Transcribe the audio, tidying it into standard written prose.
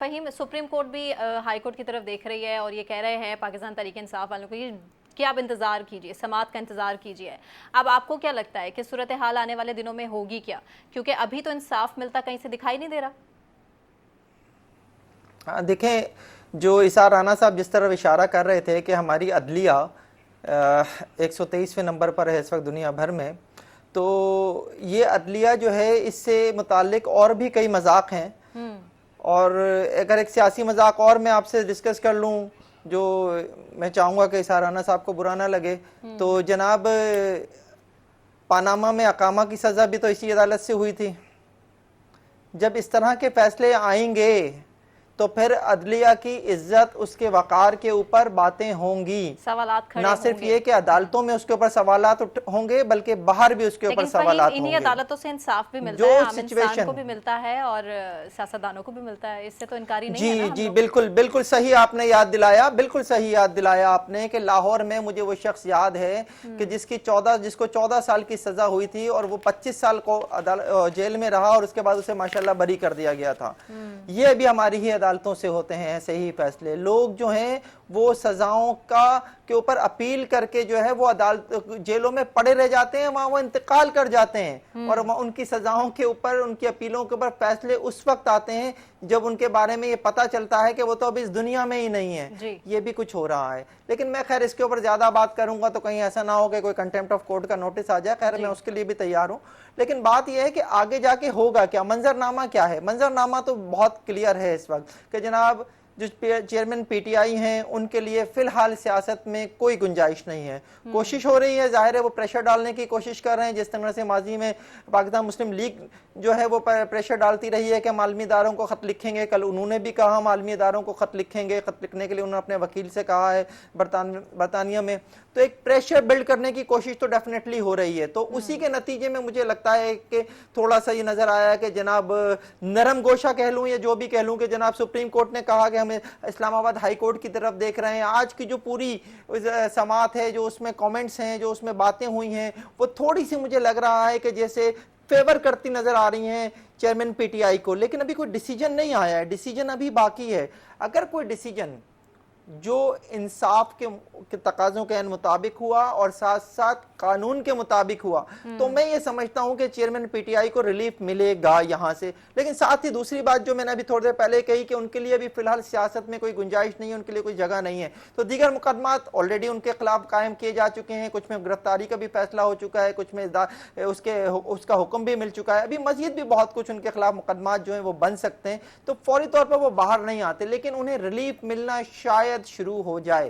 Faheem, supreme court भी high court की तरफ देख रही है और ये कह रहे हैं पाकिस्तान तहरीक इंसाफ वालों को कि आप इंतज़ार कीजिए, समाअत का इंतज़ार कीजिए। अब आपको क्या लगता है कि सूरत हाल आने वाले दिनों में होगी क्या? क्योंकि अभी तो इंसाफ मिलता कहीं से दिखाई नहीं दे रहा। हाँ, देखें, जो इसार राना साहब जिस तरफ इशारा कर रहे थे कि हमारी अदलिया 123वें नंबर पर है इस वक्त दुनिया भर में, तो ये अदलिया जो है इससे मुतालिक और भी कई मजाक हैं। और अगर एक सियासी मजाक और मैं आपसे डिस्कस कर लूँ, जो मैं चाहूँगा कि इसार राना साहब को बुरा ना लगे, तो जनाब पानामा में अकामा की सज़ा भी तो इसी अदालत से हुई थी। जब इस तरह के फैसले आएंगे तो फिर अदलिया की इज्जत, उसके वकार के ऊपर बातें होंगी। सवालात खड़े ना सिर्फ होंगे। ये कि अदालतों में उसके ऊपर सवालात होंगे, बल्कि बाहर भी उसके ऊपर सवालात होंगे। इन्हीं अदालतों से इंसाफ भी मिलता जो है, आम इंसान सिचुएशन को भी मिलता है और सियासतदानों को भी मिलता है। इससे तो इनकारी नहीं है ना जी हम जी, लोग। बिल्कुल बिल्कुल सही आपने याद दिलाया, बिल्कुल सही याद दिलाया आपने कि लाहौर में मुझे वो शख्स याद है कि जिसको 14 साल की सजा हुई थी और वो 25 साल को जेल में रहा और उसके बाद उसे माशाल्लाह बरी कर दिया गया था। ये भी हमारी ही अदालतों से होते हैं ऐसे ही फैसले। लोग जो हैं वो सजाओं के ऊपर अपील करके जो है वो अदालत जेलों में पड़े रह जाते हैं, वहां वो इंतकाल कर जाते हैं और उनकी सजाओं के ऊपर, उनकी अपीलों के ऊपर फैसले उस वक्त आते हैं जब उनके बारे में ये पता चलता है कि वो तो अब इस दुनिया में ही नहीं है। ये भी कुछ हो रहा है, लेकिन मैं खैर इसके ऊपर ज्यादा बात करूंगा तो कहीं ऐसा ना हो कि कोई कंटेम्प्ट ऑफ कोर्ट का नोटिस आ जाए। खैर मैं उसके लिए भी तैयार हूं, लेकिन बात यह है कि आगे जाके होगा क्या, मंजरनामा क्या है। मंजरनामा तो बहुत क्लियर है इस वक्त कि जनाब जो चेयरमैन पीटीआई हैं उनके लिए फिलहाल सियासत में कोई गुंजाइश नहीं है। कोशिश हो रही है, जाहिर है वो प्रेशर डालने की कोशिश कर रहे हैं, जिस तरह से माजी में पाकिस्तान मुस्लिम लीग जो है वो प्रेशर डालती रही है कि हम आलमी इदारों को खत लिखेंगे। कल उन्होंने भी कहा हम आलमी इदारों को खत लिखेंगे। खत लिखने के लिए उन्होंने अपने वकील से कहा है बरतानिया में। तो एक प्रेशर बिल्ड करने की कोशिश तो डेफिनेटली हो रही है। तो उसी के नतीजे में मुझे लगता है कि थोड़ा सा ये नजर आया कि जनाब नरम गोशा कह लूं या जो भी कह लूं कि जनाब सुप्रीम कोर्ट ने कहा कि हम इस्लामाबाद हाई कोर्ट की तरफ देख रहे हैं। आज की जो पूरी समाअत है, जो उसमें कमेंट्स हैं, जो उसमें बातें हुई हैं, वो थोड़ी सी मुझे लग रहा है कि जैसे फेवर करती नजर आ रही हैं चेयरमैन पीटीआई को। लेकिन अभी कोई डिसीजन नहीं आया है, डिसीजन अभी बाकी है। अगर कोई डिसीजन जो इंसाफ के तकाजों के मुताबिक हुआ और साथ साथ कानून के मुताबिक हुआ तो मैं ये समझता हूं कि चेयरमैन पीटीआई को रिलीफ मिलेगा यहां से। लेकिन साथ ही दूसरी बात जो मैंने अभी थोड़ी देर पहले कही कि उनके लिए भी फिलहाल सियासत में कोई गुंजाइश नहीं है, उनके लिए कोई जगह नहीं है। तो दीगर मुकदमात ऑलरेडी उनके खिलाफ कायम किए जा चुके हैं, कुछ में गिरफ्तारी का भी फैसला हो चुका है, कुछ में उसका हुक्म भी मिल चुका है। अभी मजीद भी बहुत कुछ उनके खिलाफ मुकदमात जो है वो बन सकते हैं, तो फौरी तौर पर वो बाहर नहीं आते, लेकिन उन्हें रिलीफ मिलना शायद शुरू हो जाए।